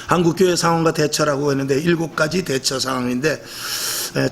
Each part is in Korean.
한국교회 상황과 대처라고 했는데 7가지 대처 상황인데,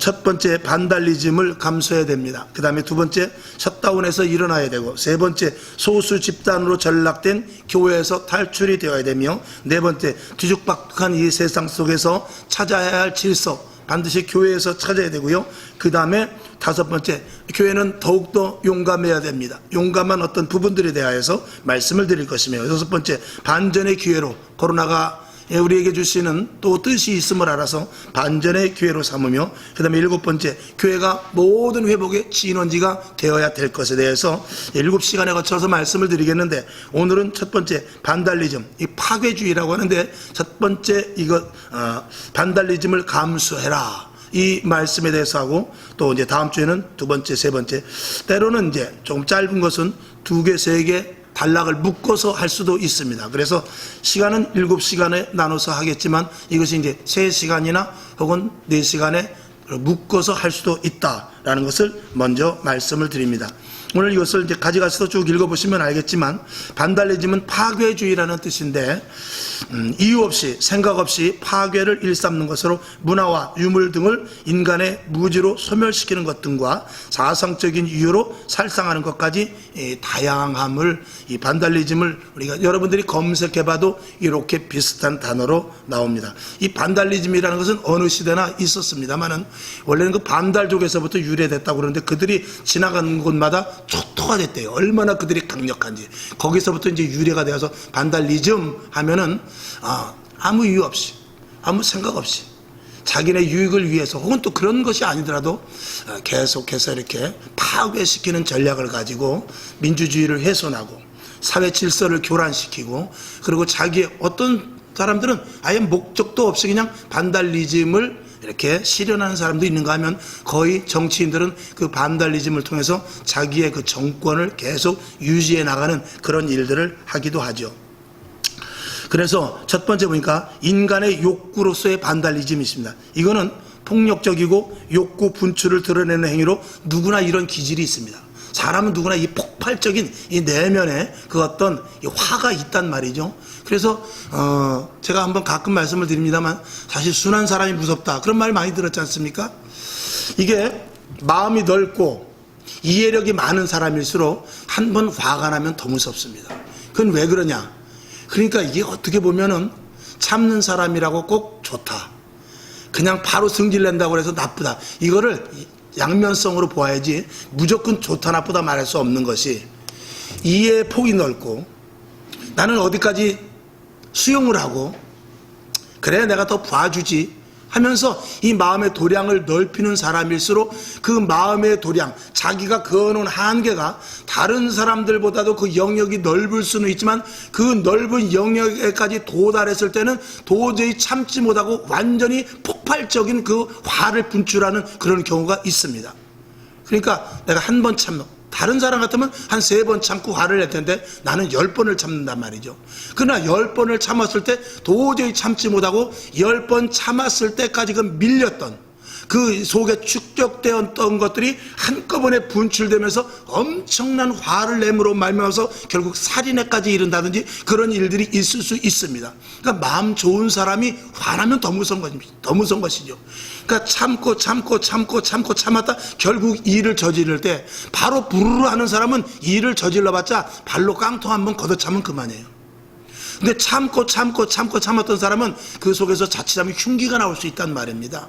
첫 번째 반달리즘을 감수해야 됩니다. 그 다음에 두 번째 셧다운에서 일어나야 되고, 세 번째 소수 집단으로 전락된 교회에서 탈출이 되어야 되며, 네 번째 뒤죽박죽한 이 세상 속에서 찾아야 할 질서, 반드시 교회에서 찾아야 되고요. 그 다음에 다섯 번째, 교회는 더욱더 용감해야 됩니다. 용감한 어떤 부분들에 대하여서 말씀을 드릴 것이며, 여섯 번째, 반전의 기회로, 코로나가 우리에게 주시는 또 뜻이 있음을 알아서 반전의 기회로 삼으며, 그 다음에 일곱 번째, 교회가 모든 회복의 진원지가 되어야 될 것에 대해서 7시간에 거쳐서 말씀을 드리겠는데, 오늘은 첫 번째 반달리즘, 이 파괴주의라고 하는데, 첫 번째 반달리즘을 감수해라, 이 말씀에 대해서 하고, 또 이제 다음 주에는 두 번째, 세 번째, 때로는 이제 조금 짧은 것은 2개, 3개 단락을 묶어서 할 수도 있습니다. 그래서 시간은 7시간에 나눠서 하겠지만, 이것이 이제 3시간이나 혹은 4시간에 묶어서 할 수도 있다라는 것을 먼저 말씀을 드립니다. 오늘 이것을 이제 가져가서 쭉 읽어보시면 알겠지만, 반달리즘은 파괴주의라는 뜻인데, 이유 없이 생각 없이 파괴를 일삼는 것으로 문화와 유물 등을 인간의 무지로 소멸시키는 것 등과 사상적인 이유로 살상하는 것까지 다양함을, 이 반달리즘을 우리가 여러분들이 검색해봐도 이렇게 비슷한 단어로 나옵니다. 이 반달리즘이라는 것은 어느 시대나 있었습니다만은, 원래는 그 반달족에서부터 유래됐다고 그러는데, 그들이 지나가는 곳마다 초토화 됐대요. 얼마나 그들이 강력한지. 거기서부터 이제 유래가 되어서 반달리즘 하면은 아무 이유 없이, 아무 생각 없이 자기네 유익을 위해서, 혹은 또 그런 것이 아니더라도 계속해서 이렇게 파괴시키는 전략을 가지고 민주주의를 훼손하고 사회 질서를 교란시키고, 그리고 자기의 어떤 사람들은 아예 목적도 없이 그냥 반달리즘을 이렇게 실현하는 사람도 있는가 하면, 거의 정치인들은 그 반달리즘을 통해서 자기의 그 정권을 계속 유지해 나가는 그런 일들을 하기도 하죠. 그래서 첫 번째 보니까 인간의 욕구로서의 반달리즘이 있습니다. 이거는 폭력적이고 욕구 분출을 드러내는 행위로 누구나 이런 기질이 있습니다. 사람은 누구나 이 폭발적인 이 내면에 그 어떤 이 화가 있단 말이죠. 그래서 제가 한번 가끔 말씀을 드립니다만, 사실 순한 사람이 무섭다, 그런 말 많이 들었지 않습니까? 이게 마음이 넓고 이해력이 많은 사람일수록 한 번 화가 나면 더 무섭습니다. 그건 왜 그러냐? 그러니까 이게 어떻게 보면은 참는 사람이라고 꼭 좋다, 그냥 바로 승질낸다고 해서 나쁘다, 이거를 양면성으로 보아야지 무조건 좋다 나쁘다 말할 수 없는 것이, 이해의 폭이 넓고 나는 어디까지 수용을 하고, 그래 내가 더 봐주지 하면서 이 마음의 도량을 넓히는 사람일수록, 그 마음의 도량, 자기가 그어놓은 한계가 다른 사람들보다도 그 영역이 넓을 수는 있지만, 그 넓은 영역에까지 도달했을 때는 도저히 참지 못하고 완전히 폭발적인 그 화를 분출하는 그런 경우가 있습니다. 그러니까 내가 한 번 참는, 다른 사람 같으면 한 3번 참고 화를 낼 텐데 나는 10번을 참는단 말이죠. 그러나 10번을 참았을 때 도저히 참지 못하고 10번 참았을 때까지 그 밀렸던, 그 속에 축적되었던 것들이 한꺼번에 분출되면서 엄청난 화를 내므로 말미암아서 결국 살인에까지 이른다든지 그런 일들이 있을 수 있습니다. 그러니까 마음 좋은 사람이 화나면 더 무서운 것입니다. 더 무서운 것이죠. 그러니까 참았다 결국 일을 저지를 때, 바로 부르르 하는 사람은 일을 저질러봤자 발로 깡통 한번 걷어차면 그만이에요. 근데 참았던 사람은 그 속에서 자칫하면 흉기가 나올 수 있단 말입니다.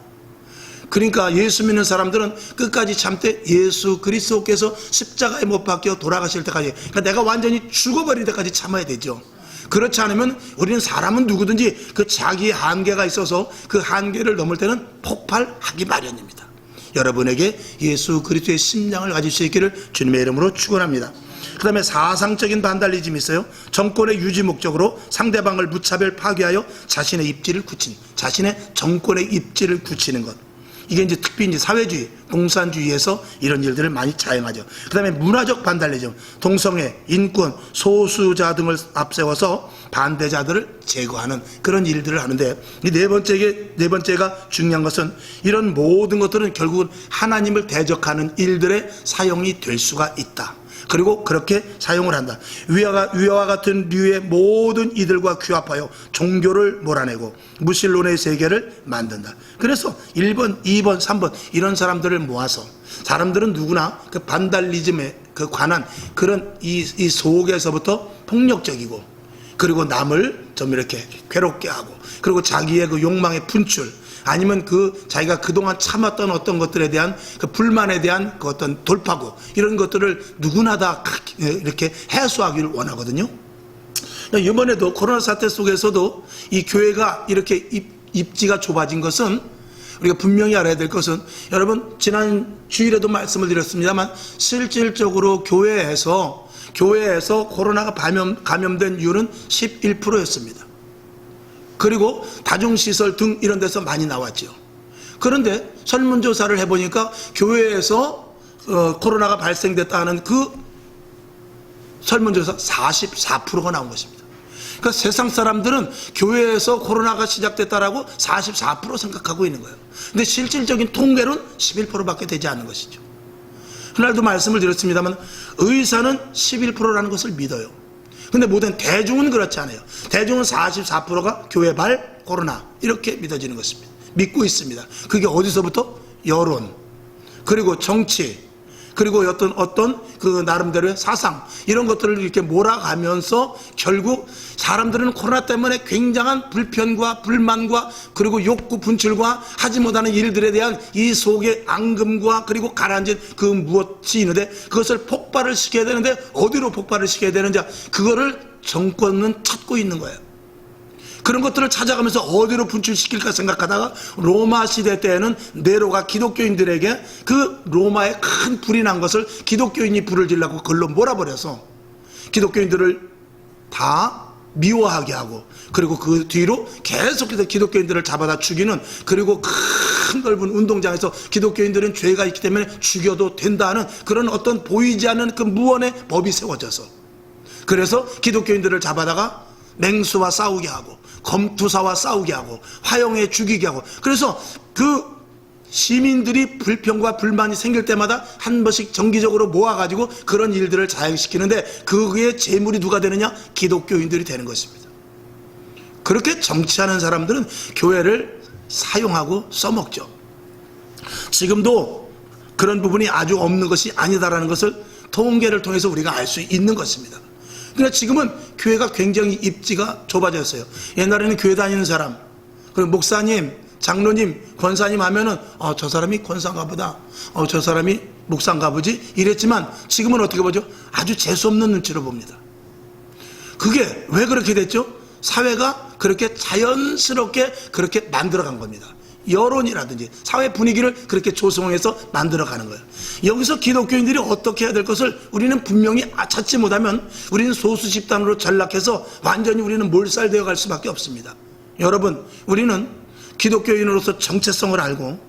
그러니까 예수 믿는 사람들은 끝까지 참되 예수 그리스도께서 십자가에 못 박혀 돌아가실 때까지, 그러니까 내가 완전히 죽어버릴 때까지 참아야 되죠. 그렇지 않으면 우리는, 사람은 누구든지 그 자기의 한계가 있어서 그 한계를 넘을 때는 폭발하기 마련입니다. 여러분에게 예수 그리스도의 심장을 가질 수 있기를 주님의 이름으로 축원합니다. 그 다음에 사상적인 반달리즘이 있어요. 정권의 유지 목적으로 상대방을 무차별 파괴하여 자신의 입지를 굳힌, 자신의 정권의 입지를 굳히는 것. 이게 이제 특히 이제 사회주의, 공산주의에서 이런 일들을 많이 자행하죠. 그 다음에 문화적 반달리즘, 동성애, 인권, 소수자 등을 앞세워서 반대자들을 제거하는 그런 일들을 하는데, 이 네 번째가 중요한 것은, 이런 모든 것들은 결국은 하나님을 대적하는 일들의 사용이 될 수가 있다. 그리고 그렇게 사용을 한다. 위와 같은 류의 모든 이들과 규합하여 종교를 몰아내고 무신론의 세계를 만든다. 그래서 1번, 2번, 3번 이런 사람들을 모아서, 사람들은 누구나 그 반달리즘에 그 관한 그런 이 속에서부터 폭력적이고, 그리고 남을 좀 이렇게 괴롭게 하고, 그리고 자기의 그 욕망의 분출, 아니면 그 자기가 그동안 참았던 어떤 것들에 대한 그 불만에 대한 그 어떤 돌파구, 이런 것들을 누구나 다 이렇게 해소하기를 원하거든요. 이번에도 코로나 사태 속에서도 이 교회가 이렇게 입지가 좁아진 것은, 우리가 분명히 알아야 될 것은, 여러분 지난 주일에도 말씀을 드렸습니다만, 실질적으로 교회에서 코로나가 감염된 이유는 11%였습니다. 그리고 다중시설 등 이런 데서 많이 나왔죠. 그런데 설문조사를 해보니까 교회에서 코로나가 발생됐다는 그 설문조사 44%가 나온 것입니다. 그러니까 세상 사람들은 교회에서 코로나가 시작됐다라고 44% 생각하고 있는 거예요. 근데 실질적인 통계는 11%밖에 되지 않는 것이죠. 그날도 말씀을 드렸습니다만, 의사는 11%라는 것을 믿어요. 근데 모든 대중은 그렇지 않아요. 대중은 44%가 교회발 코로나 이렇게 믿어지는 것입니다. 믿고 있습니다. 그게 어디서부터? 여론, 그리고 정치, 그리고 어떤 그 나름대로의 사상, 이런 것들을 이렇게 몰아가면서 결국 사람들은 코로나 때문에 굉장한 불편과 불만과 그리고 욕구 분출과 하지 못하는 일들에 대한 이 속의 앙금과 그리고 가라앉은 그 무엇이 있는데, 그것을 폭발을 시켜야 되는데 어디로 폭발을 시켜야 되는지, 그거를 정권은 찾고 있는 거예요. 그런 것들을 찾아가면서 어디로 분출시킬까 생각하다가, 로마 시대 때에는 네로가 기독교인들에게 그 로마에 큰 불이 난 것을 기독교인이 불을 질라고 그걸로 몰아버려서 기독교인들을 다 미워하게 하고, 그리고 그 뒤로 계속해서 기독교인들을 잡아다 죽이는, 그리고 큰 넓은 운동장에서 기독교인들은 죄가 있기 때문에 죽여도 된다는 그런 어떤 보이지 않는 그 무언의 법이 세워져서, 그래서 기독교인들을 잡아다가 맹수와 싸우게 하고 검투사와 싸우게 하고 화형에 죽이게 하고, 그래서 그 시민들이 불평과 불만이 생길 때마다 한 번씩 정기적으로 모아가지고 그런 일들을 자행시키는데, 그게 재물이 누가 되느냐? 기독교인들이 되는 것입니다. 그렇게 정치하는 사람들은 교회를 사용하고 써먹죠. 지금도 그런 부분이 아주 없는 것이 아니다라는 것을 통계를 통해서 우리가 알 수 있는 것입니다. 그러니까 지금은 교회가 굉장히 입지가 좁아졌어요. 옛날에는 교회 다니는 사람, 그리고 목사님, 장로님, 권사님 하면은 저 사람이 권사인가 보다, 저 사람이 목사인가 보지, 이랬지만 지금은 어떻게 보죠? 아주 재수없는 눈치로 봅니다. 그게 왜 그렇게 됐죠? 사회가 그렇게 자연스럽게 그렇게 만들어간 겁니다. 여론이라든지 사회 분위기를 그렇게 조성해서 만들어가는 거예요. 여기서 기독교인들이 어떻게 해야 될 것을 우리는 분명히 찾지 못하면 우리는 소수 집단으로 전락해서 완전히 우리는 몰살되어 갈 수밖에 없습니다. 여러분, 우리는 기독교인으로서 정체성을 알고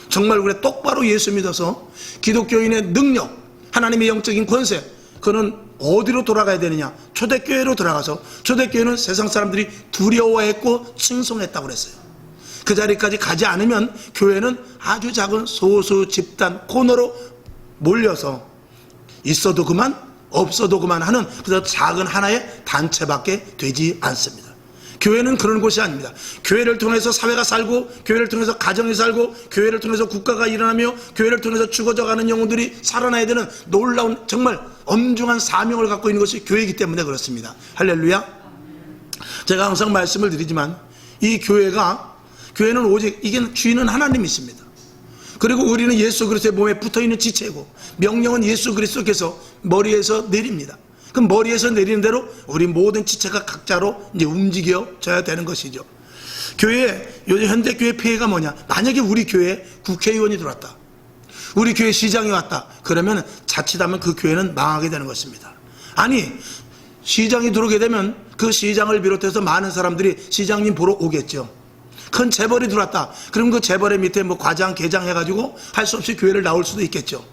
정말 우리 똑바로 예수 믿어서 기독교인의 능력, 하나님의 영적인 권세, 그는 어디로 돌아가야 되느냐? 초대교회로 들어가서, 초대교회는 세상 사람들이 두려워했고 칭송했다고 그랬어요. 그 자리까지 가지 않으면 교회는 아주 작은 소수 집단 코너로 몰려서 있어도 그만 없어도 그만 하는 그저 작은 하나의 단체밖에 되지 않습니다. 교회는 그런 곳이 아닙니다. 교회를 통해서 사회가 살고, 교회를 통해서 가정이 살고, 교회를 통해서 국가가 일어나며, 교회를 통해서 죽어져가는 영혼들이 살아나야 되는 놀라운 정말 엄중한 사명을 갖고 있는 것이 교회이기 때문에 그렇습니다. 할렐루야. 제가 항상 말씀을 드리지만 이 교회는 오직 이게 주인은 하나님이십니다. 그리고 우리는 예수 그리스도의 몸에 붙어있는 지체고, 명령은 예수 그리스도께서 머리에서 내립니다. 그럼 머리에서 내리는 대로 우리 모든 지체가 각자로 이제 움직여져야 되는 것이죠. 요즘 현대교회 폐해가 뭐냐? 만약에 우리 교회에 국회의원이 들어왔다, 우리 교회 시장이 왔다, 그러면 자칫하면 그 교회는 망하게 되는 것입니다. 아니, 시장이 들어오게 되면 그 시장을 비롯해서 많은 사람들이 시장님 보러 오겠죠. 큰 재벌이 들어왔다, 그럼 그 재벌의 밑에 뭐 과장, 계장 해가지고 할 수 없이 교회를 나올 수도 있겠죠.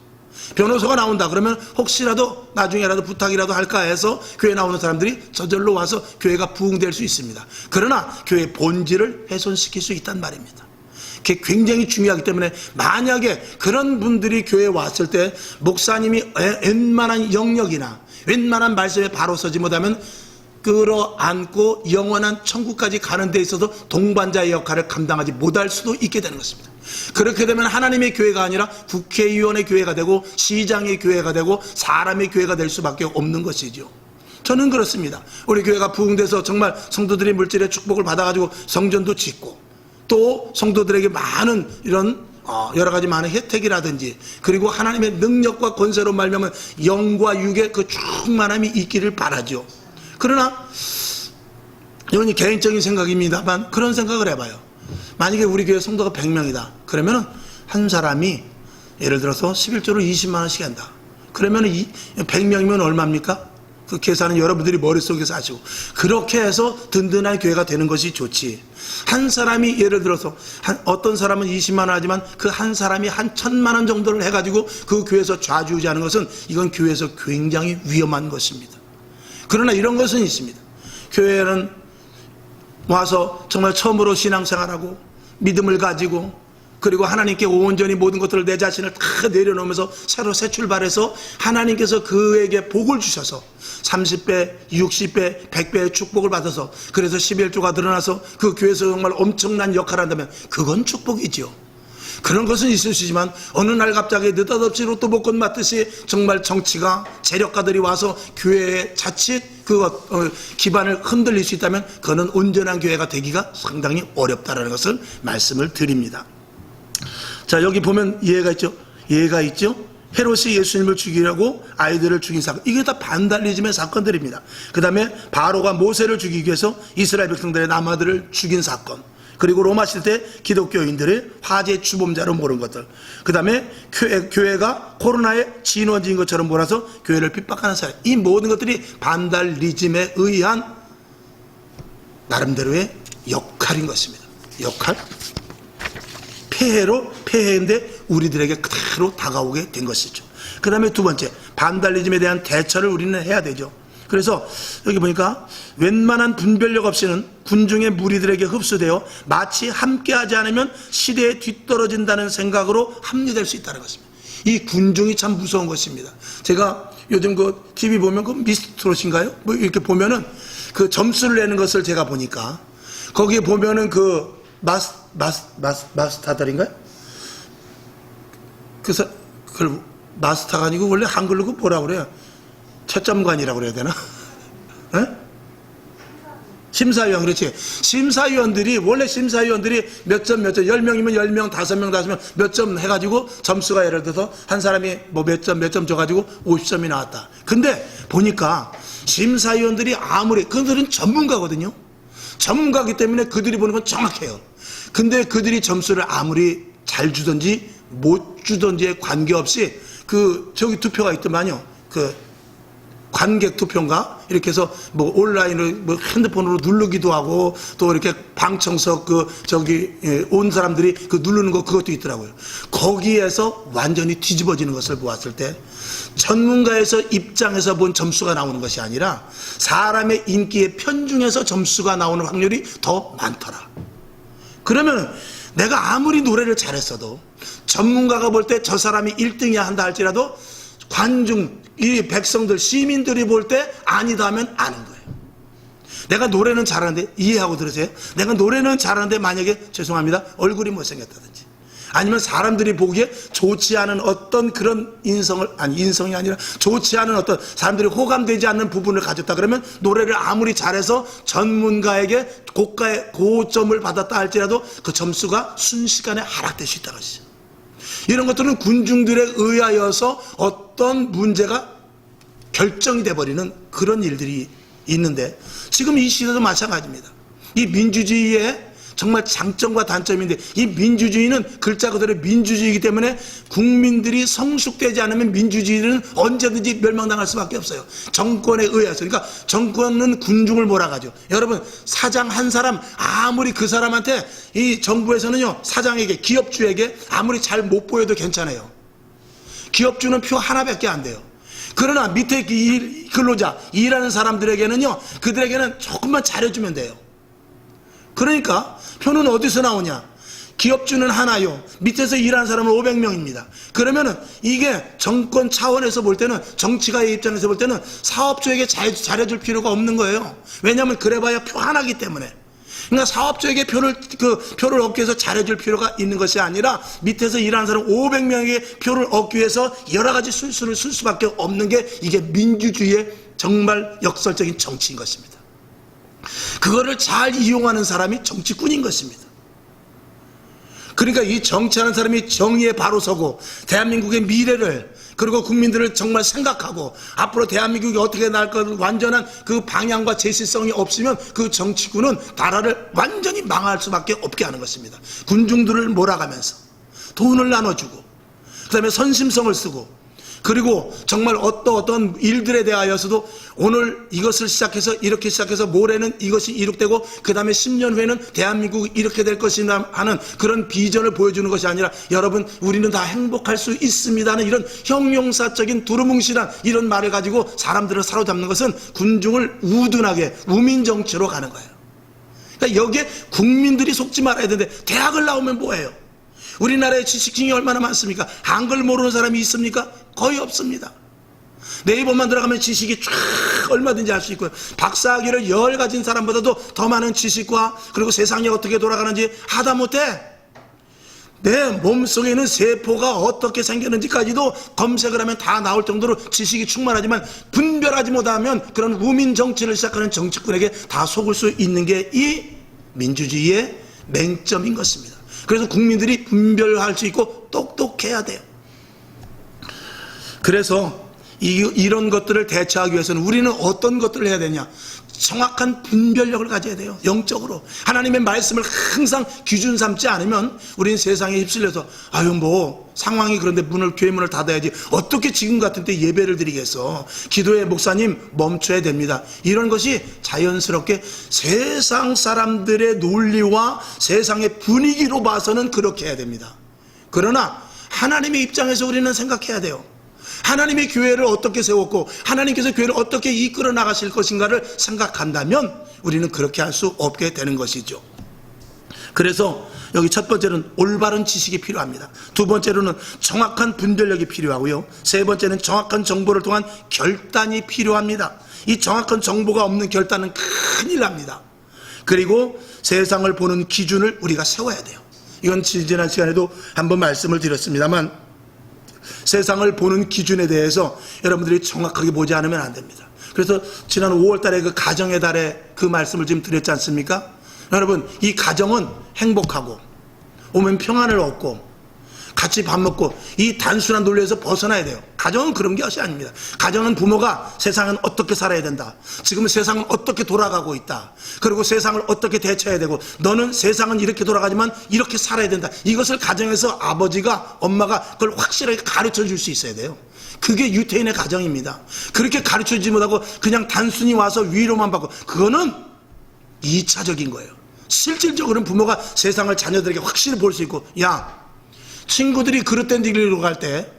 변호사가 나온다 그러면 혹시라도 나중에라도 부탁이라도 할까 해서 교회 나오는 사람들이 저절로 와서 교회가 부흥될 수 있습니다. 그러나 교회의 본질을 훼손시킬 수 있단 말입니다. 그게 굉장히 중요하기 때문에 만약에 그런 분들이 교회에 왔을 때 목사님이 웬만한 영역이나 웬만한 말씀에 바로 서지 못하면 끌어안고 영원한 천국까지 가는 데 있어서 동반자의 역할을 감당하지 못할 수도 있게 되는 것입니다. 그렇게 되면 하나님의 교회가 아니라 국회의원의 교회가 되고 시장의 교회가 되고 사람의 교회가 될 수밖에 없는 것이죠. 저는 그렇습니다. 우리 교회가 부흥돼서 정말 성도들이 물질의 축복을 받아가지고 성전도 짓고 또 성도들에게 많은 이런 여러 가지 많은 혜택이라든지 그리고 하나님의 능력과 권세로 말미암은 영과 육의 그 충만함이 있기를 바라죠. 그러나 이건 개인적인 생각입니다만 그런 생각을 해봐요. 만약에 우리 교회 성도가 100명이다. 그러면 한 사람이 예를 들어서 11조를 20만 원씩 한다. 그러면 100명이면 얼마입니까? 그 계산은 여러분들이 머릿속에서 하시고 그렇게 해서 든든한 교회가 되는 것이 좋지. 한 사람이 예를 들어서 어떤 사람은 20만 원 하지만 그 한 사람이 한 1000만 원 정도를 해가지고 그 교회에서 좌지우지하는 것은 이건 교회에서 굉장히 위험한 것입니다. 그러나 이런 것은 있습니다. 교회에는 와서 정말 처음으로 신앙생활하고 믿음을 가지고 그리고 하나님께 온전히 모든 것들을 내 자신을 다 내려놓으면서 새로 새 출발해서 하나님께서 그에게 복을 주셔서 30배, 60배, 100배의 축복을 받아서 그래서 11조가 드러나서 그 교회에서 정말 엄청난 역할을 한다면 그건 축복이죠. 그런 것은 있을 수 있지만 어느 날 갑자기 느닷없이 로또 복권 맞듯이 정말 정치가 재력가들이 와서 교회의 자칫 기반을 흔들릴 수 있다면 그거는 온전한 교회가 되기가 상당히 어렵다는 것을 말씀을 드립니다. 자, 여기 보면 예가 있죠. 헤롯이 예수님을 죽이려고 아이들을 죽인 사건, 이게 다 반달리즘의 사건들입니다. 그 다음에 바로가 모세를 죽이기 위해서 이스라엘 백성들의 남아들을 죽인 사건, 그리고 로마 시대 기독교인들의 화재 주범자로 모른 것들, 그 다음에 교회가 코로나에 진원지인 것처럼 몰아서 교회를 핍박하는 사람, 이 모든 것들이 반달리즘에 의한 나름대로의 역할인 것입니다. 역할? 폐해인데 우리들에게 그대로 다가오게 된 것이죠. 그 다음에 두 번째, 반달리즘에 대한 대처를 우리는 해야 되죠. 그래서 여기 보니까 웬만한 분별력 없이는 군중의 무리들에게 흡수되어 마치 함께하지 않으면 시대에 뒤떨어진다는 생각으로 합리될 수 있다는 것입니다. 이 군중이 참 무서운 것입니다. 제가 요즘 그 TV 보면 그 미스트롯인가요? 뭐 이렇게 보면은 그 점수를 내는 것을 제가 보니까 거기에 보면은 그 마스타들인가요? 그래서 그걸 마스타가 아니고 원래 한글로 그 뭐라고 그래요? 채점관이라고 그래야 되나? 네? 심사위원, 그렇지. 원래 심사위원들이 몇 점, 10명이면 10명, 5명, 몇 점 해가지고 점수가 예를 들어서 한 사람이 뭐 몇 점 줘가지고 50점이 나왔다. 근데 보니까 심사위원들이 그들은 전문가거든요. 전문가이기 때문에 그들이 보는 건 정확해요. 근데 그들이 점수를 아무리 잘 주든지 못 주든지에 관계없이 저기 투표가 있더만요. 관객 투표인가? 이렇게 해서 뭐 온라인으로 뭐 핸드폰으로 누르기도 하고 또 이렇게 방청석 온 사람들이 누르는 거 그것도 있더라고요. 거기에서 완전히 뒤집어지는 것을 보았을 때 전문가에서 입장에서 본 점수가 나오는 것이 아니라 사람의 인기에 편중해서 점수가 나오는 확률이 더 많더라. 그러면 내가 아무리 노래를 잘했어도 전문가가 볼 때 저 사람이 1등이야 한다 할지라도 이 백성들, 시민들이 볼 때 아니다 하면 아는 거예요. 내가 노래는 잘하는데, 이해하고 들으세요? 내가 노래는 잘하는데 만약에 죄송합니다, 얼굴이 못생겼다든지 아니면 사람들이 보기에 좋지 않은 어떤 그런 인성이 아니라 좋지 않은 어떤 사람들이 호감되지 않는 부분을 가졌다 그러면 노래를 아무리 잘해서 전문가에게 고점을 받았다 할지라도 그 점수가 순식간에 하락될 수 있다는 것이죠. 이런 것들은 군중들에 의하여서 어떤 문제가 결정이 돼버리는 그런 일들이 있는데 지금 이 시대도 마찬가지입니다. 이 민주주의의 정말 장점과 단점인데 이 민주주의는 글자 그대로 민주주의이기 때문에 국민들이 성숙되지 않으면 민주주의는 언제든지 멸망당할 수밖에 없어요. 정권에 의해서. 그러니까 정권은 군중을 몰아가죠. 여러분, 사장 한 사람 아무리 그 사람한테 이 정부에서는요, 사장에게, 기업주에게 아무리 잘 못 보여도 괜찮아요. 기업주는 표 하나밖에 안 돼요. 그러나 밑에 근로자, 일하는 사람들에게는요, 그들에게는 조금만 잘해주면 돼요. 그러니까 표는 어디서 나오냐? 기업주는 하나요. 밑에서 일하는 사람은 500명입니다. 그러면은 이게 정권 차원에서 볼 때는, 정치가의 입장에서 볼 때는 사업주에게 잘해줄 필요가 없는 거예요. 왜냐하면 그래봐야 표 하나기 때문에. 그러니까 사업주에게 표를 얻기 위해서 잘해줄 필요가 있는 것이 아니라 밑에서 일하는 사람 500명에게 표를 얻기 위해서 여러 가지 술수를 쓸 수밖에 없는 게 이게 민주주의의 정말 역설적인 정치인 것입니다. 그거를 잘 이용하는 사람이 정치꾼인 것입니다. 그러니까 이 정치하는 사람이 정의에 바로 서고 대한민국의 미래를, 그리고 국민들을 정말 생각하고 앞으로 대한민국이 어떻게 나갈 것, 완전한 그 방향과 제시성이 없으면 그 정치군은 나라를 완전히 망할 수밖에 없게 하는 것입니다. 군중들을 몰아가면서 돈을 나눠주고 그 다음에 선심성을 쓰고, 그리고 정말 어떤 일들에 대하여서도 오늘 이것을 시작해서 이렇게 시작해서 모레는 이것이 이룩되고 그 다음에 10년 후에는 대한민국이 이렇게 될 것이나 하는 그런 비전을 보여주는 것이 아니라, 여러분 우리는 다 행복할 수 있습니다는 이런 형용사적인 두루뭉실한 이런 말을 가지고 사람들을 사로잡는 것은 군중을 우둔하게 우민정치로 가는 거예요. 그러니까 여기에 국민들이 속지 말아야 되는데, 대학을 나오면 뭐예요? 우리나라의 지식층이 얼마나 많습니까? 한글 모르는 사람이 있습니까? 거의 없습니다. 네이버만 들어가면 지식이 쫙 얼마든지 할 수 있고요. 박사학위를 10 가진 사람보다도 더 많은 지식과, 그리고 세상이 어떻게 돌아가는지 하다못해 내 몸속에 있는 세포가 어떻게 생겼는지까지도 검색을 하면 다 나올 정도로 지식이 충만하지만, 분별하지 못하면 그런 우민 정치를 시작하는 정치꾼에게 다 속을 수 있는 게 이 민주주의의 맹점인 것입니다. 그래서 국민들이 분별할 수 있고 똑똑해야 돼요. 그래서 이런 것들을 대처하기 위해서는 우리는 어떤 것들을 해야 되냐? 정확한 분별력을 가져야 돼요. 영적으로 하나님의 말씀을 항상 기준 삼지 않으면 우리는 세상에 휩쓸려서 상황이 그런데 교회 문을 닫아야지, 어떻게 지금 같은 때 예배를 드리겠어, 기도의 목사님 멈춰야 됩니다. 이런 것이 자연스럽게 세상 사람들의 논리와 세상의 분위기로 봐서는 그렇게 해야 됩니다. 그러나 하나님의 입장에서 우리는 생각해야 돼요. 하나님의 교회를 어떻게 세웠고 하나님께서 교회를 어떻게 이끌어 나가실 것인가를 생각한다면 우리는 그렇게 할 수 없게 되는 것이죠. 그래서 여기 첫 번째는 올바른 지식이 필요합니다. 두 번째로는 정확한 분별력이 필요하고요. 세 번째는 정확한 정보를 통한 결단이 필요합니다. 이 정확한 정보가 없는 결단은 큰일 납니다. 그리고 세상을 보는 기준을 우리가 세워야 돼요. 이건 지난 시간에도 한번 말씀을 드렸습니다만, 세상을 보는 기준에 대해서 여러분들이 정확하게 보지 않으면 안 됩니다. 그래서 지난 5월 달에 그 가정의 달에 그 말씀을 지금 드렸지 않습니까? 여러분, 이 가정은 행복하고 오면 평안을 얻고 같이 밥 먹고 이 단순한 논리에서 벗어나야 돼요. 가정은 그런 것이 아닙니다. 가정은 부모가 세상은 어떻게 살아야 된다, 지금 세상은 어떻게 돌아가고 있다, 그리고 세상을 어떻게 대처해야 되고 너는 세상은 이렇게 돌아가지만 이렇게 살아야 된다, 이것을 가정에서 아버지가 엄마가 그걸 확실하게 가르쳐 줄 수 있어야 돼요. 그게 유태인의 가정입니다. 그렇게 가르쳐주지 못하고 그냥 단순히 와서 위로만 받고, 그거는 2차적인 거예요. 실질적으로는 부모가 세상을 자녀들에게 확실히 볼 수 있고, 친구들이 그릇된 길로 갈 때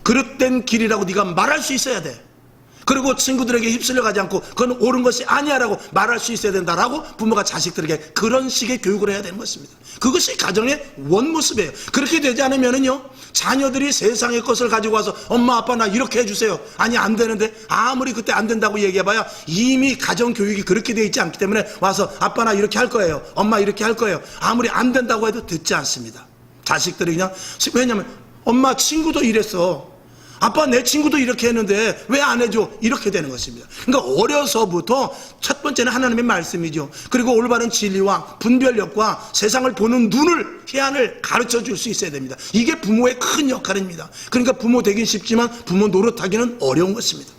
그릇된 길이라고 네가 말할 수 있어야 돼. 그리고 친구들에게 휩쓸려 가지 않고 그건 옳은 것이 아니야 라고 말할 수 있어야 된다라고 부모가 자식들에게 그런 식의 교육을 해야 되는 것입니다. 그것이 가정의 원모습이에요. 그렇게 되지 않으면은요, 자녀들이 세상의 것을 가지고 와서 엄마 아빠 나 이렇게 해주세요, 아니 안 되는데, 아무리 그때 안 된다고 얘기해봐야 이미 가정교육이 그렇게 돼 있지 않기 때문에 와서 아빠 나 이렇게 할 거예요, 엄마 이렇게 할 거예요, 아무리 안 된다고 해도 듣지 않습니다. 자식들이 그냥, 왜냐면 엄마 친구도 이랬어, 아빠 내 친구도 이렇게 했는데 왜 안 해줘, 이렇게 되는 것입니다. 그러니까 어려서부터 첫 번째는 하나님의 말씀이죠. 그리고 올바른 진리와 분별력과 세상을 보는 눈을, 해안을 가르쳐 줄 수 있어야 됩니다. 이게 부모의 큰 역할입니다. 그러니까 부모 되긴 쉽지만 부모 노릇하기는 어려운 것입니다.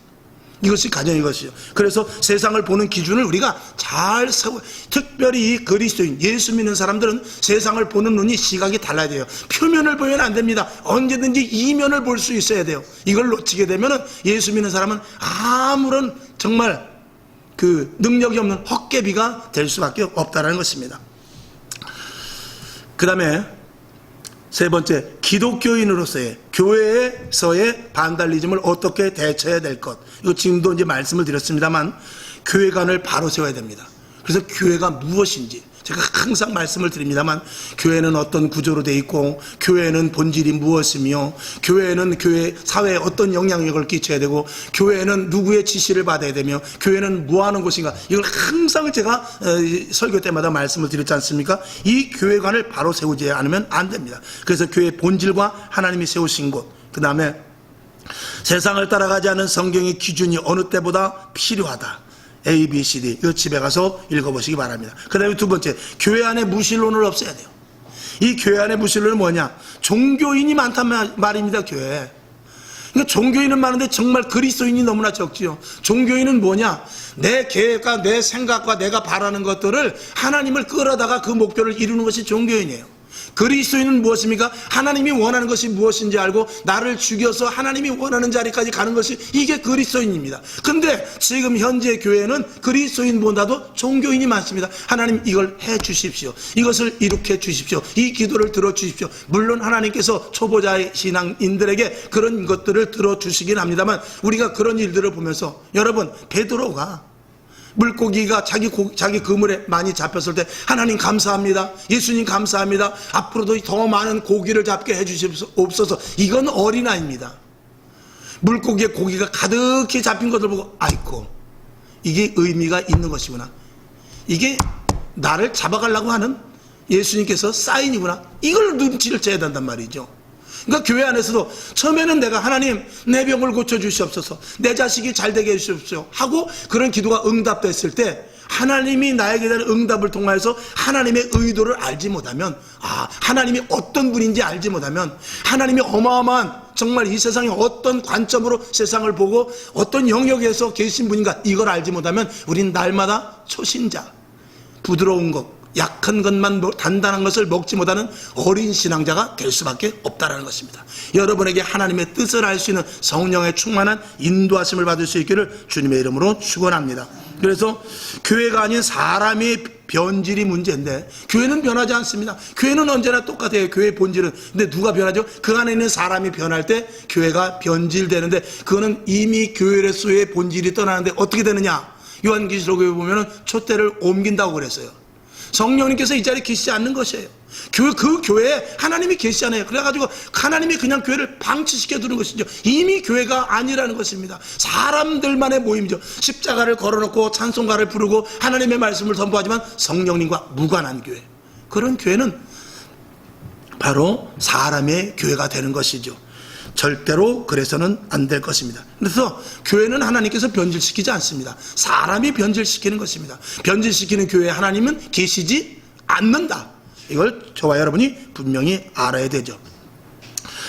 이것이 가정인 것이죠. 그래서 세상을 보는 기준을 우리가 잘 세워, 특별히 이 그리스도인 예수 믿는 사람들은 세상을 보는 눈이, 시각이 달라야 돼요. 표면을 보면 안 됩니다. 언제든지 이면을 볼 수 있어야 돼요. 이걸 놓치게 되면은 예수 믿는 사람은 아무런 정말 그 능력이 없는 헛개비가 될 수밖에 없다는 것입니다. 그 다음에 세 번째, 기독교인으로서의 교회에서의 반달리즘을 어떻게 대처해야 될 것. 이거 지금도 이제 말씀을 드렸습니다만, 교회관을 바로 세워야 됩니다. 그래서 교회가 무엇인지, 제가 항상 말씀을 드립니다만, 교회는 어떤 구조로 돼 있고, 교회는 본질이 무엇이며, 교회는 교회 사회에 어떤 영향력을 끼쳐야 되고, 교회는 누구의 지시를 받아야 되며, 교회는 뭐 하는 곳인가, 이걸 항상 제가 설교 때마다 말씀을 드렸지 않습니까? 이 교회관을 바로 세우지 않으면 안 됩니다. 그래서 교회의 본질과 하나님이 세우신 곳, 그 다음에 세상을 따라가지 않은 성경의 기준이 어느 때보다 필요하다. A, B, C, D. 이거 집에 가서 읽어보시기 바랍니다. 그 다음에 두 번째, 교회 안에 무신론을 없애야 돼요. 이 교회 안에 무신론은 뭐냐? 종교인이 많단 말입니다, 교회에. 그러니까 종교인은 많은데 정말 그리스도인이 너무나 적지요. 종교인은 뭐냐? 내 계획과 내 생각과 내가 바라는 것들을 하나님을 끌어다가 그 목표를 이루는 것이 종교인이에요. 그리스도인은 무엇입니까? 하나님이 원하는 것이 무엇인지 알고 나를 죽여서 하나님이 원하는 자리까지 가는 것이, 이게 그리스도인입니다. 근데 지금 현재 교회는 그리스도인보다도 종교인이 많습니다. 하나님 이걸 해 주십시오. 이것을 이룩해 주십시오. 이 기도를 들어 주십시오. 물론 하나님께서 초보자의 신앙인들에게 그런 것들을 들어 주시긴 합니다만, 우리가 그런 일들을 보면서, 여러분, 베드로가 물고기가 자기 그물에 많이 잡혔을 때 하나님 감사합니다, 예수님 감사합니다, 앞으로도 더 많은 고기를 잡게 해주시옵소서. 이건 어린아이입니다. 물고기에 고기가 가득히 잡힌 것을 보고, 아이고, 이게 의미가 있는 것이구나, 이게 나를 잡아가려고 하는 예수님께서 사인이구나, 이걸 눈치를 채야 된단 말이죠. 그러니까 교회 안에서도 처음에는 내가 하나님 내 병을 고쳐주시옵소서, 내 자식이 잘되게 해주십시오 하고 그런 기도가 응답됐을 때, 하나님이 나에게 대한 응답을 통하여서 하나님의 의도를 알지 못하면, 하나님이 어떤 분인지 알지 못하면, 하나님이 어마어마한, 정말 이 세상에 어떤 관점으로 세상을 보고 어떤 영역에서 계신 분인가, 이걸 알지 못하면 우린 날마다 초신자, 부드러운 것, 약한 것만, 단단한 것을 먹지 못하는 어린 신앙자가 될 수밖에 없다는 것입니다. 여러분에게 하나님의 뜻을 알 수 있는 성령의 충만한 인도하심을 받을 수 있기를 주님의 이름으로 축원합니다. 그래서 교회가 아닌 사람의 변질이 문제인데, 교회는 변하지 않습니다. 교회는 언제나 똑같아요. 교회의 본질은. 근데 누가 변하죠? 그 안에 있는 사람이 변할 때 교회가 변질되는데, 그거는 이미 교회로서의 본질이 떠나는데 어떻게 되느냐? 요한계시록에 보면 촛대를 옮긴다고 그랬어요. 성령님께서 이 자리에 계시지 않는 것이에요. 그 교회에 하나님이 계시지 않아요. 그래가지고 하나님이 그냥 교회를 방치시켜 두는 것이죠. 이미 교회가 아니라는 것입니다. 사람들만의 모임이죠. 십자가를 걸어놓고 찬송가를 부르고 하나님의 말씀을 선포하지만 성령님과 무관한 교회, 그런 교회는 바로 사람의 교회가 되는 것이죠. 절대로 그래서는 안 될 것입니다. 그래서 교회는 하나님께서 변질시키지 않습니다. 사람이 변질시키는 것입니다. 변질시키는 교회에 하나님은 계시지 않는다. 이걸 저와 여러분이 분명히 알아야 되죠.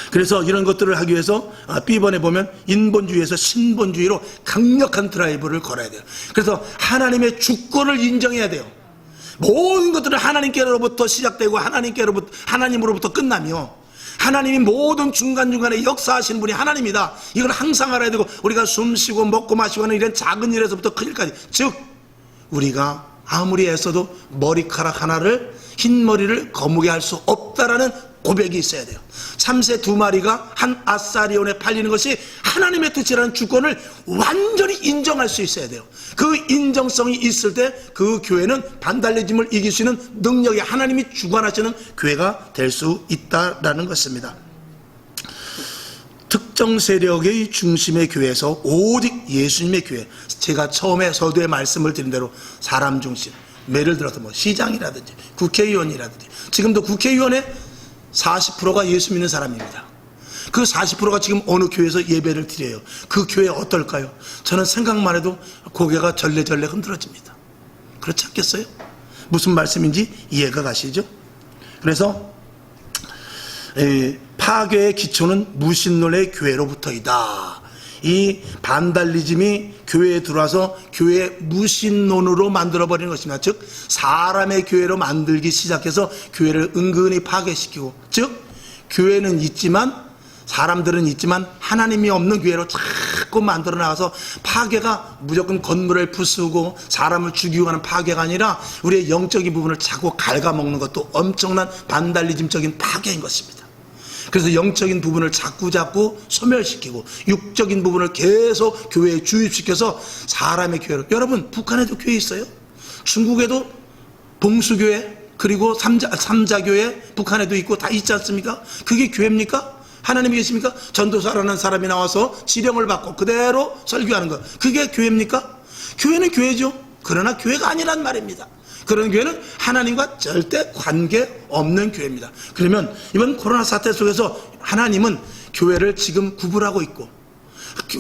그래서 이런 것들을 하기 위해서 B번에 보면 인본주의에서 신본주의로 강력한 드라이브를 걸어야 돼요. 그래서 하나님의 주권을 인정해야 돼요. 모든 것들은 하나님께로부터 시작되고 하나님으로부터 끝나며, 하나님이 모든 중간중간에 역사하시는 분이 하나님이다. 이걸 항상 알아야 되고, 우리가 숨쉬고 먹고 마시고 하는 이런 작은 일에서부터 큰 일까지, 즉 우리가 아무리 애써도 머리카락 하나를, 흰머리를 거무게 할 수 없다라는 고백이 있어야 돼요. 참새 2마리가 한 아사리온에 팔리는 것이 하나님의 뜻이라는 주권을 완전히 인정할 수 있어야 돼요. 그 인정성이 있을 때 그 교회는 반달리즘을 이길 수 있는 능력이, 하나님이 주관하시는 교회가 될 수 있다라는 것입니다. 특정 세력의 중심의 교회에서 오직 예수님의 교회, 제가 처음에 서두에 말씀을 드린 대로 사람 중심, 예를 들어서 시장이라든지 국회의원이라든지, 지금도 국회의원의 40%가 예수 믿는 사람입니다. 그 40%가 지금 어느 교회에서 예배를 드려요. 그 교회 어떨까요? 저는 생각만 해도 고개가 절레절레 흔들어집니다. 그렇지 않겠어요? 무슨 말씀인지 이해가 가시죠? 그래서 파괴의 기초는 무신론의 교회로부터이다. 이 반달리즘이 교회에 들어와서 교회 무신론으로 만들어버리는 것입니다. 즉 사람의 교회로 만들기 시작해서 교회를 은근히 파괴시키고, 즉 교회는 있지만, 사람들은 있지만 하나님이 없는 교회로 자꾸 만들어 나가서, 파괴가 무조건 건물을 부수고 사람을 죽이고 하는 파괴가 아니라 우리의 영적인 부분을 자꾸 갉아먹는 것도 엄청난 반달리즘적인 파괴인 것입니다. 그래서 영적인 부분을 자꾸 소멸시키고 육적인 부분을 계속 교회에 주입시켜서 사람의 교회로, 여러분 북한에도 교회 있어요. 중국에도 봉수교회, 그리고 삼자교회 북한에도 있고 다 있지 않습니까? 그게 교회입니까? 하나님이 계십니까? 전도사라는 사람이 나와서 지령을 받고 그대로 설교하는 것, 그게 교회입니까? 교회는 교회죠. 그러나 교회가 아니란 말입니다. 그런 교회는 하나님과 절대 관계없는 교회입니다. 그러면 이번 코로나 사태 속에서 하나님은 교회를 지금 구분하고 있고,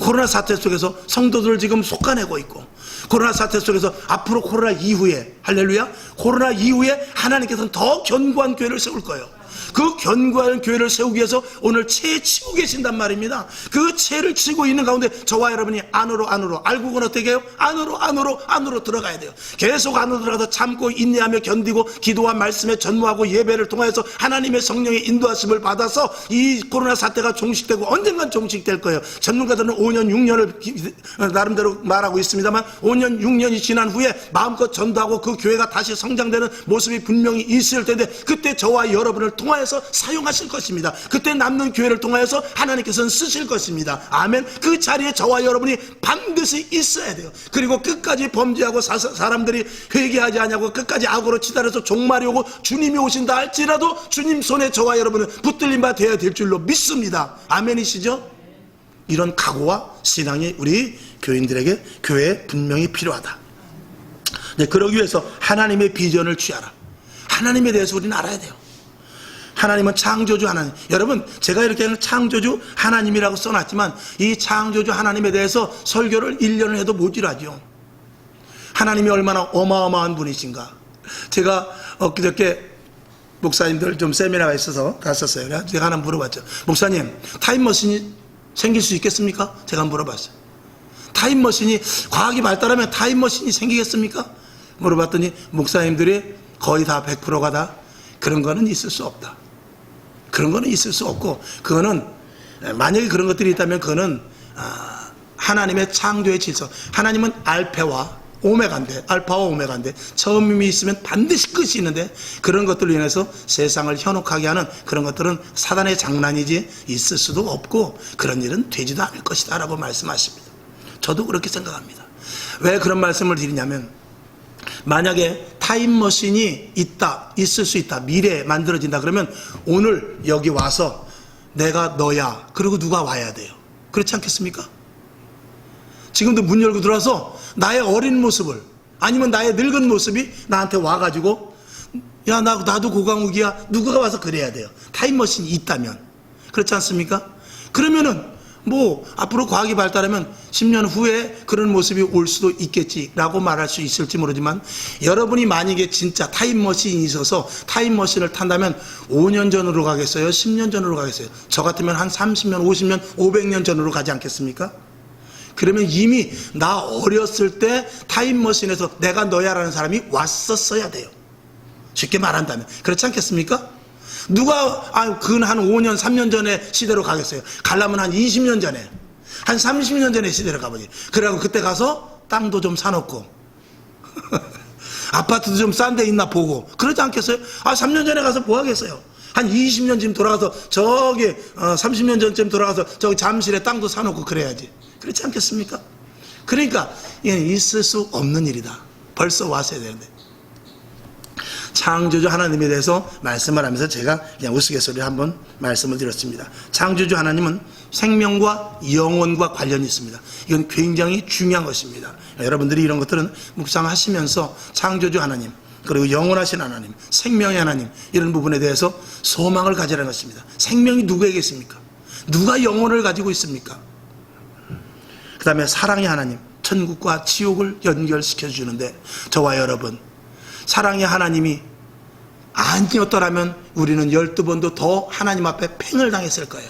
코로나 사태 속에서 성도들을 지금 솎아내고 있고, 코로나 사태 속에서 앞으로 코로나 이후에, 할렐루야, 코로나 이후에 하나님께서는 더 견고한 교회를 세울 거예요. 그 견고한 교회를 세우기 위해서 오늘 채 치고 계신단 말입니다. 그 채를 치고 있는 가운데 저와 여러분이 안으로 알고는 어떻게 해요? 안으로 들어가야 돼요. 계속 안으로 들어가서 참고 인내하며 견디고 기도와 말씀에 전무하고 예배를 통해서 하나님의 성령의 인도하심을 받아서 이 코로나 사태가 종식되고 언젠간 종식될 거예요. 전문가들은 5년 6년을 나름대로 말하고 있습니다만 5년 6년이 지난 후에 마음껏 전도하고 그 교회가 다시 성장되는 모습이 분명히 있을 텐데, 그때 저와 여러분을 통하여서 사용하실 것입니다. 그때 남는 교회를 통하여서 하나님께서는 쓰실 것입니다. 아멘. 그 자리에 저와 여러분이 반드시 있어야 돼요. 그리고 끝까지 범죄하고 사람들이 회개하지 않냐고 끝까지 악으로 치달아서 종말이 오고 주님이 오신다 할지라도 주님 손에 저와 여러분은 붙들린 바 되어야 될 줄로 믿습니다. 아멘이시죠? 이런 각오와 신앙이 우리 교인들에게 교회에 분명히 필요하다. 네, 그러기 위해서 하나님의 비전을 취하라. 하나님에 대해서 우리는 알아야 돼요. 하나님은 창조주 하나님. 여러분, 제가 이렇게 창조주 하나님이라고 써놨지만 이 창조주 하나님에 대해서 설교를 1년을 해도 모자라죠. 하나님이 얼마나 어마어마한 분이신가. 제가 엊그저께 목사님들 좀 세미나가 있어서 갔었어요. 제가 하나 물어봤죠. 목사님, 타임머신이 생길 수 있겠습니까? 제가 물어봤어요. 타임머신이, 과학이 발달하면 타임머신이 생기겠습니까? 물어봤더니 목사님들이 거의 다 100%가 다 그런 거는 있을 수 없다. 그런 거는 있을 수 없고, 그거는 만약에 그런 것들이 있다면 그거는 하나님의 창조의 질서, 하나님은 알파와 오메가인데 처음이 있으면 반드시 끝이 있는데, 그런 것들로 인해서 세상을 현혹하게 하는 그런 것들은 사단의 장난이지 있을 수도 없고 그런 일은 되지도 않을 것이다 라고 말씀하십니다. 저도 그렇게 생각합니다. 왜 그런 말씀을 드리냐면, 만약에 타임머신이 있을 수 있다, 미래에 만들어진다 그러면 오늘 여기 와서 내가 너야, 그리고 누가 와야 돼요. 그렇지 않겠습니까? 지금도 문 열고 들어와서 나의 어린 모습을, 아니면 나의 늙은 모습이 나한테 와가지고 야, 나도 고강욱이야, 누가 와서 그래야 돼요. 타임머신이 있다면. 그렇지 않습니까? 그러면은 앞으로 과학이 발달하면 10년 후에 그런 모습이 올 수도 있겠지라고 말할 수 있을지 모르지만, 여러분이 만약에 진짜 타임머신이 있어서 타임머신을 탄다면 5년 전으로 가겠어요? 10년 전으로 가겠어요? 저 같으면 한 30년, 50년, 500년 전으로 가지 않겠습니까? 그러면 이미 나 어렸을 때 타임머신에서 내가 너야라는 사람이 왔었어야 돼요. 쉽게 말한다면. 그렇지 않겠습니까? 누가 한 5년, 3년 전에 시대로 가겠어요? 가려면 한 20년 전에, 한 30년 전에 시대로 가보지. 그래갖고 그때 가서 땅도 좀 사놓고 아파트도 좀 싼 데 있나 보고, 그러지 않겠어요? 3년 전에 가서 뭐 하겠어요? 한 20년쯤 돌아가서 저기 30년 전쯤 돌아가서 저기 잠실에 땅도 사놓고 그래야지. 그렇지 않겠습니까? 그러니까 이건 있을 수 없는 일이다. 벌써 왔어야 되는데. 창조주 하나님에 대해서 말씀을 하면서 제가 그냥 우스갯소리를 한번 말씀을 드렸습니다. 창조주 하나님은 생명과 영혼과 관련이 있습니다. 이건 굉장히 중요한 것입니다. 여러분들이 이런 것들은 묵상하시면서 창조주 하나님, 그리고 영원하신 하나님, 생명의 하나님, 이런 부분에 대해서 소망을 가지라는 것입니다. 생명이 누구에게 있습니까? 누가 영혼을 가지고 있습니까? 그 다음에 사랑의 하나님, 천국과 지옥을 연결시켜 주는데, 저와 여러분, 사랑의 하나님이 아니었더라면 우리는 12번도 더 하나님 앞에 팽을 당했을 거예요.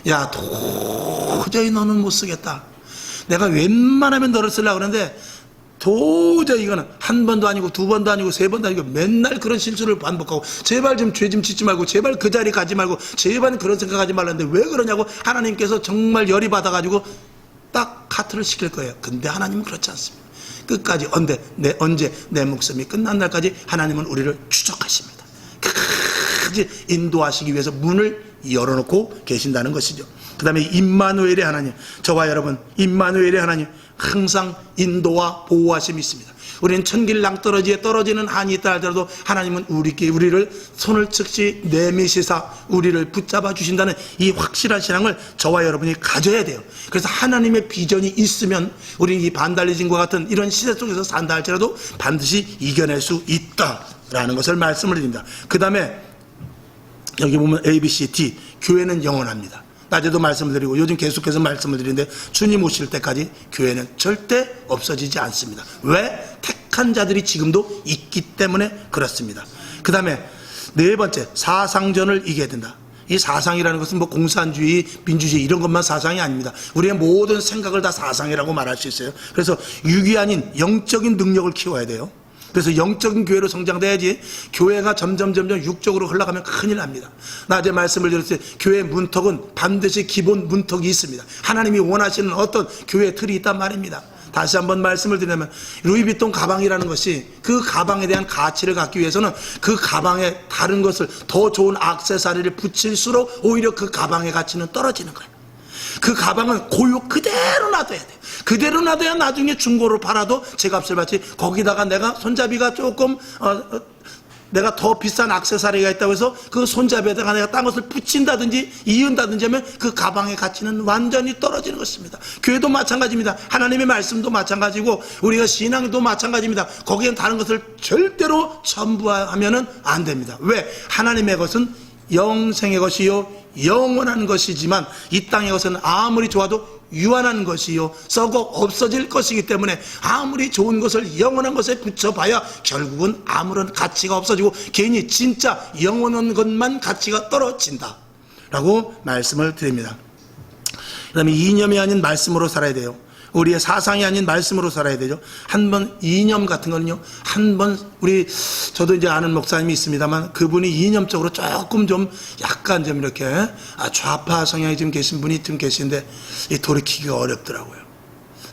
야, 도저히 너는 못 쓰겠다. 내가 웬만하면 너를 쓰려고 그러는데 도저히 이거는 한 번도 아니고 두 번도 아니고 세 번도 아니고 맨날 그런 실수를 반복하고, 제발 좀 죄 좀 짓지 말고, 제발 그 자리 가지 말고, 제발 그런 생각하지 말라는데 왜 그러냐고 하나님께서 정말 열이 받아가지고 딱 카트를 시킬 거예요. 근데 하나님은 그렇지 않습니다. 끝까지 언제 내 목숨이 끝난 날까지 하나님은 우리를 추적하십니다. 끝까지 인도하시기 위해서 문을 열어놓고 계신다는 것이죠. 그 다음에 임마누엘의 하나님, 저와 여러분 임마누엘의 하나님 항상 인도와 보호하심이 있습니다. 우리는 천길 낭떠러지에 떨어지는 한이 있다 하더라도 하나님은 우리를 손을 즉시 내미시사 우리를 붙잡아 주신다는 이 확실한 신앙을 저와 여러분이 가져야 돼요. 그래서 하나님의 비전이 있으면 우리는 이 반달리즘과 같은 이런 시대 속에서 산다 할지라도 반드시 이겨낼 수 있다라는 것을 말씀을 드립니다. 그 다음에 여기 보면 A, B, C, D, 교회는 영원합니다. 낮에도 말씀을 드리고 요즘 계속해서 말씀을 드리는데 주님 오실 때까지 교회는 절대 없어지지 않습니다. 왜? 택한 자들이 지금도 있기 때문에 그렇습니다. 그 다음에 네 번째, 사상전을 이겨야 된다. 이 사상이라는 것은 뭐 공산주의, 민주주의 이런 것만 사상이 아닙니다. 우리의 모든 생각을 다 사상이라고 말할 수 있어요. 그래서 육이 아닌 영적인 능력을 키워야 돼요. 그래서 영적인 교회로 성장돼야지 교회가 점점 육적으로 흘러가면 큰일 납니다. 낮에 말씀을 드렸을 때 교회의 문턱은 반드시 기본 문턱이 있습니다. 하나님이 원하시는 어떤 교회의 틀이 있단 말입니다. 다시 한번 말씀을 드리면 루이비통 가방이라는 것이 그 가방에 대한 가치를 갖기 위해서는 그 가방에 다른 것을 더 좋은 액세서리를 붙일수록 오히려 그 가방의 가치는 떨어지는 거예요. 그 가방은 고유 그대로 놔둬야 돼요. 그대로 놔둬야 나중에 중고로 팔아도 제값을 받지. 거기다가 내가 손잡이가 조금 내가 더 비싼 액세서리가 있다고 해서 그 손잡이에다가 내가 딴 것을 붙인다든지 이은다든지 하면 그 가방의 가치는 완전히 떨어지는 것입니다. 교회도 마찬가지입니다. 하나님의 말씀도 마찬가지고 우리가 신앙도 마찬가지입니다. 거기엔 다른 것을 절대로 첨부하면 안 됩니다. 왜? 하나님의 것은 영생의 것이요 영원한 것이지만 이 땅의 것은 아무리 좋아도 유한한 것이요 썩어 없어질 것이기 때문에 아무리 좋은 것을 영원한 것에 붙여봐야 결국은 아무런 가치가 없어지고 괜히 진짜 영원한 것만 가치가 떨어진다 라고 말씀을 드립니다. 그 다음에 이념이 아닌 말씀으로 살아야 돼요. 우리의 사상이 아닌 말씀으로 살아야 되죠. 한번 이념 같은 거는요, 한번 저도 이제 아는 목사님이 있습니다만 그분이 이념적으로 조금 좀 약간 좀 이렇게 좌파 성향이 좀 계신 분이 좀 계신데 돌이키기가 어렵더라고요.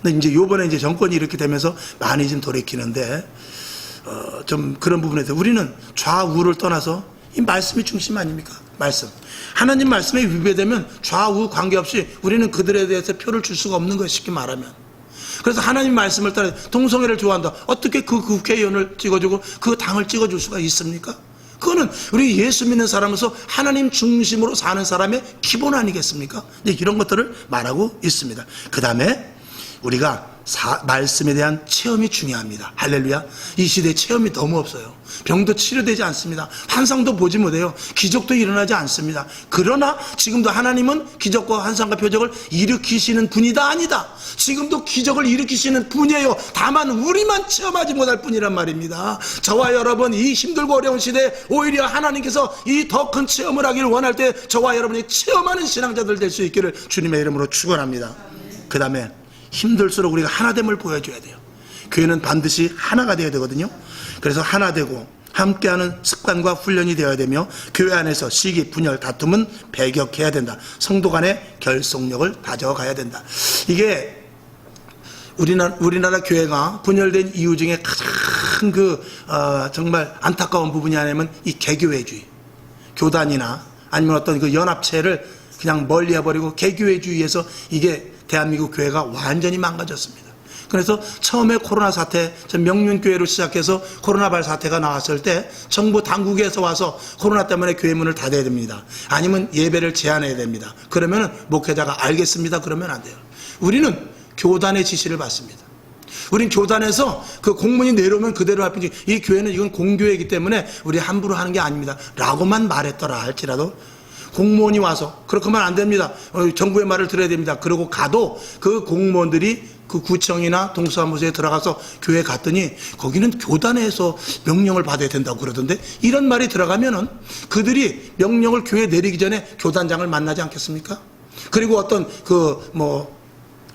근데 이제 요번에 이제 정권이 이렇게 되면서 많이 좀 돌이키는데 좀 그런 부분에서 우리는 좌우를 떠나서 이 말씀이 중심 아닙니까? 말씀. 하나님 말씀에 위배되면 좌우 관계없이 우리는 그들에 대해서 표를 줄 수가 없는 것이 쉽게 말하면. 그래서 하나님 말씀을 따라 동성애를 좋아한다. 어떻게 그 국회의원을 찍어주고 그 당을 찍어줄 수가 있습니까? 그거는 우리 예수 믿는 사람으로서 하나님 중심으로 사는 사람의 기본 아니겠습니까? 이런 것들을 말하고 있습니다. 그 다음에 우리가 말씀에 대한 체험이 중요합니다. 할렐루야. 이 시대에 체험이 너무 없어요. 병도 치료되지 않습니다. 환상도 보지 못해요. 기적도 일어나지 않습니다. 그러나 지금도 하나님은 기적과 환상과 표적을 일으키시는 분이다 아니다. 지금도 기적을 일으키시는 분이에요. 다만 우리만 체험하지 못할 뿐이란 말입니다. 저와 여러분 이 힘들고 어려운 시대에 오히려 하나님께서 이 더 큰 체험을 하기를 원할 때 저와 여러분이 체험하는 신앙자들 될 수 있기를 주님의 이름으로 축원합니다. 그 다음에 힘들수록 우리가 하나됨을 보여줘야 돼요. 교회는 반드시 하나가 되어야 되거든요. 그래서 하나 되고 함께하는 습관과 훈련이 되어야 되며 교회 안에서 시기, 분열, 다툼은 배격해야 된다. 성도 간의 결속력을 다져가야 된다. 이게 우리나라 교회가 분열된 이유 중에 가장 정말 안타까운 부분이 아니면 이 개교회주의, 교단이나 아니면 어떤 그 연합체를 그냥 멀리 해버리고 개교회주의에서 이게 대한민국 교회가 완전히 망가졌습니다. 그래서 처음에 코로나 사태, 명륜교회로 시작해서 코로나발 사태가 나왔을 때 정부 당국에서 와서 코로나 때문에 교회 문을 닫아야 됩니다. 아니면 예배를 제한해야 됩니다. 그러면 목회자가 알겠습니다. 그러면 안 돼요. 우리는 교단의 지시를 받습니다. 우린 교단에서 그 공문이 내려오면 그대로 할 뿐이지 이 교회는 이건 공교회이기 때문에 우리 함부로 하는 게 아닙니다. 라고만 말했더라 할지라도 공무원이 와서 그렇게 하면 안 됩니다. 정부의 말을 들어야 됩니다. 그러고 가도 그 공무원들이 그 구청이나 동사무소에 들어가서 교회 갔더니 거기는 교단에서 명령을 받아야 된다고 그러던데 이런 말이 들어가면은 그들이 명령을 교회에 내리기 전에 교단장을 만나지 않겠습니까? 그리고 어떤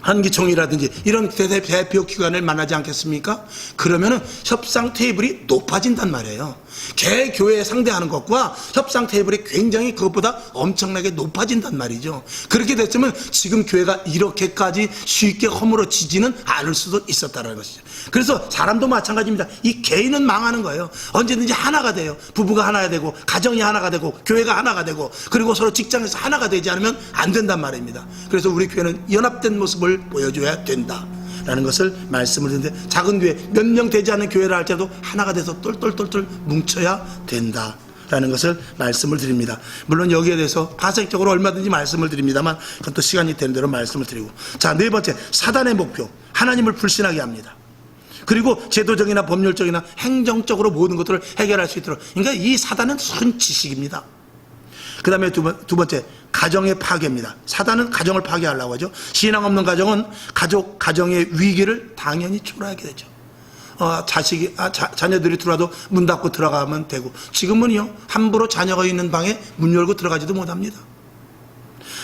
한기총이라든지 이런 대표 기관을 만나지 않겠습니까? 그러면은 협상 테이블이 높아진단 말이에요. 개교회 상대하는 것과 협상 테이블이 굉장히 그것보다 엄청나게 높아진단 말이죠. 그렇게 됐으면 지금 교회가 이렇게까지 쉽게 허물어지지는 않을 수도 있었다는 것이죠. 그래서 사람도 마찬가지입니다. 이 개인은 망하는 거예요. 언제든지 하나가 돼요. 부부가 하나가 되고, 가정이 하나가 되고, 교회가 하나가 되고, 그리고 서로 직장에서 하나가 되지 않으면 안 된단 말입니다. 그래서 우리 교회는 연합된 모습을 보여줘야 된다 라는 것을 말씀을 드리는데, 작은 교회, 몇 명 되지 않는 교회를 할지라도 하나가 돼서 똘똘똘똘 뭉쳐야 된다 라는 것을 말씀을 드립니다. 물론 여기에 대해서 파생적으로 얼마든지 말씀을 드립니다만, 그건 또 시간이 되는 대로 말씀을 드리고. 자, 네 번째, 사단의 목표, 하나님을 불신하게 합니다. 그리고 제도적이나 법률적이나 행정적으로 모든 것들을 해결할 수 있도록. 그러니까 이 사단은 순지식입니다. 그 다음에 두 번째, 가정의 파괴입니다. 사단은 가정을 파괴하려고 하죠. 신앙 없는 가정은 가정의 위기를 당연히 초래하게 되죠. 자녀들이 들어와도 문 닫고 들어가면 되고, 지금은요, 함부로 자녀가 있는 방에 문 열고 들어가지도 못합니다.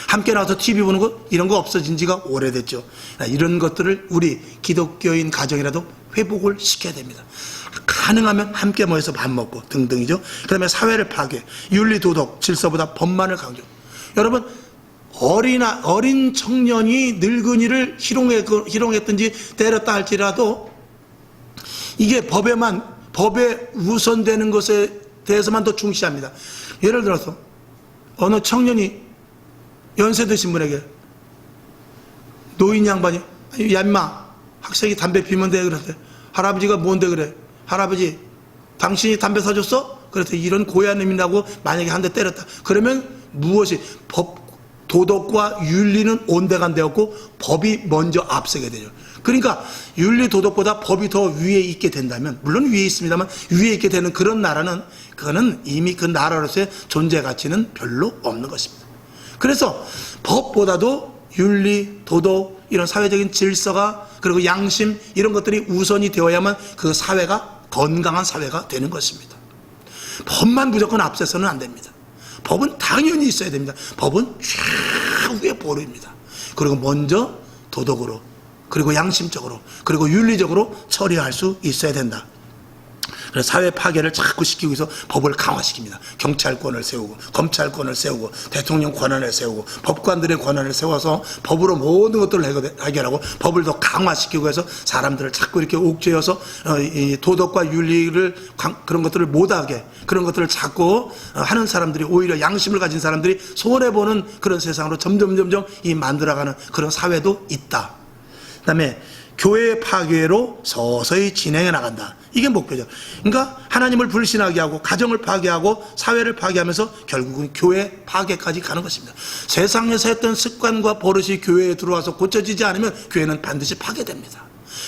함께 나와서 TV 보는 것, 이런 거 없어진 지가 오래됐죠. 이런 것들을 우리 기독교인 가정이라도 회복을 시켜야 됩니다. 가능하면 함께 모여서 밥 먹고 등등이죠. 그 다음에 사회를 파괴, 윤리, 도덕, 질서보다 법만을 강조. 여러분, 어린 청년이 늙은이를 희롱했든지 때렸다 할지라도 이게 법에 우선되는 것에 대해서만 더 중시합니다. 예를 들어서 어느 청년이 연세 드신 분에게 노인 양반이, 야 인마, 학생이 담배 피면 돼 그랬대. 할아버지가 뭔데 그래? 할아버지, 당신이 담배 사줬어? 그래서 이런 고얀 놈이라고 만약에 한 대 때렸다. 그러면 무엇이 도덕과 윤리는 온데간데없고 법이 먼저 앞서게 되죠. 그러니까 윤리 도덕보다 법이 더 위에 있게 된다면, 물론 위에 있습니다만 위에 있게 되는 그런 나라는, 그거는 이미 그 나라로서의 존재 가치는 별로 없는 것입니다. 그래서 법보다도 윤리, 도덕, 이런 사회적인 질서가, 그리고 양심, 이런 것들이 우선이 되어야만 그 사회가 건강한 사회가 되는 것입니다. 법만 무조건 앞서서는 안 됩니다. 법은 당연히 있어야 됩니다. 법은 최후의 보루입니다. 그리고 먼저 도덕으로, 그리고 양심적으로, 그리고 윤리적으로 처리할 수 있어야 된다. 그래서 사회 파괴를 자꾸 시키기 위해서 법을 강화시킵니다. 경찰권을 세우고, 검찰권을 세우고, 대통령 권한을 세우고, 법관들의 권한을 세워서 법으로 모든 것들을 해결하고, 법을 더 강화시키고 해서 사람들을 자꾸 이렇게 옥죄어서 도덕과 윤리를, 그런 것들을 못하게, 그런 것들을 자꾸 하는 사람들이, 오히려 양심을 가진 사람들이 손해보는 그런 세상으로 점점 만들어가는 그런 사회도 있다. 그 다음에 교회의 파괴로 서서히 진행해 나간다. 이게 목표죠. 그러니까 하나님을 불신하게 하고, 가정을 파괴하고, 사회를 파괴하면서 결국은 교회 파괴까지 가는 것입니다. 세상에서 했던 습관과 버릇이 교회에 들어와서 고쳐지지 않으면 교회는 반드시 파괴됩니다.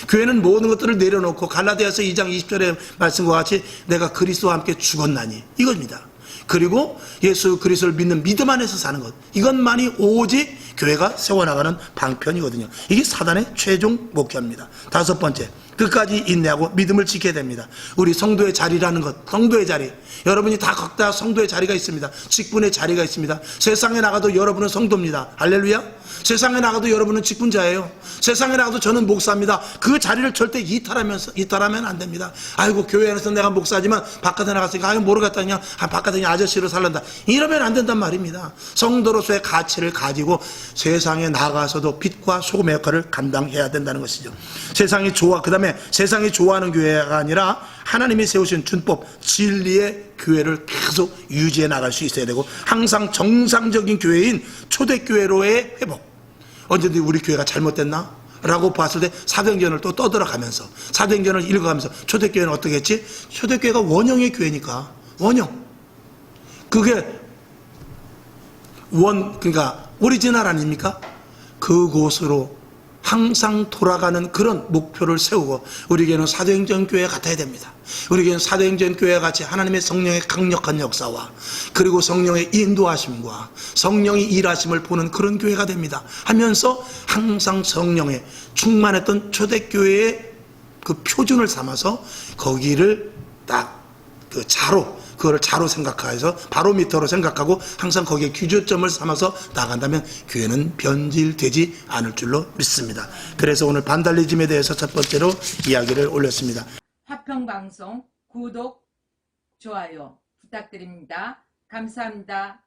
교회는 모든 것들을 내려놓고, 갈라디아서 2장 20절의 말씀과 같이 내가 그리스도와 함께 죽었나니, 이겁니다. 그리고 예수 그리스도를 믿는 믿음 안에서 사는 것, 이것만이 오직 교회가 세워나가는 방편이거든요. 이게 사단의 최종 목표입니다. 다섯 번째, 끝까지 인내하고 믿음을 지켜야 됩니다. 우리 성도의 자리라는 것, 성도의 자리, 여러분이 다 각자 성도의 자리가 있습니다. 직분의 자리가 있습니다. 세상에 나가도 여러분은 성도입니다. 할렐루야. 세상에 나가도 여러분은 직분자예요. 세상에 나가도 저는 목사입니다. 그 자리를 절대 이탈하면 안 됩니다. 아이고, 교회 안에서 내가 목사지만 바깥에 나갔으니까 모르겠다, 그냥 바깥에 그냥 아저씨로 살란다, 이러면 안 된단 말입니다. 성도로서의 가치를 가지고 세상에 나가서도 빛과 소금의 역할을 감당해야 된다는 것이죠. 세상이 그 다음에 세상이 좋아하는 교회가 아니라 하나님이 세우신 준법, 진리의 교회를 계속 유지해 나갈 수 있어야 되고, 항상 정상적인 교회인 초대교회로의 회복. 언제든지 우리 교회가 잘못됐나? 라고 봤을 때 사도행전을 또 떠들어가면서, 사도행전을 읽어가면서, 초대교회는 어떻게 했지? 초대교회가 원형의 교회니까, 원형. 그게 그러니까 오리지널 아닙니까? 그곳으로 항상 돌아가는 그런 목표를 세우고, 우리에게는 사도행전 교회 같아야 됩니다. 우리에게는 사도행전 교회 같이 하나님의 성령의 강력한 역사와, 그리고 성령의 인도하심과 성령의 일하심을 보는 그런 교회가 됩니다. 하면서 항상 성령에 충만했던 초대교회의 그 표준을 삼아서 거기를 딱 그 자로, 그거를 자로 생각해서 바로미터로 생각하고 항상 거기에 기준점을 삼아서 나간다면 교회는 변질되지 않을 줄로 믿습니다. 그래서 오늘 반달리즘에 대해서 첫 번째로 이야기를 올렸습니다. 화평방송 구독, 좋아요 부탁드립니다. 감사합니다.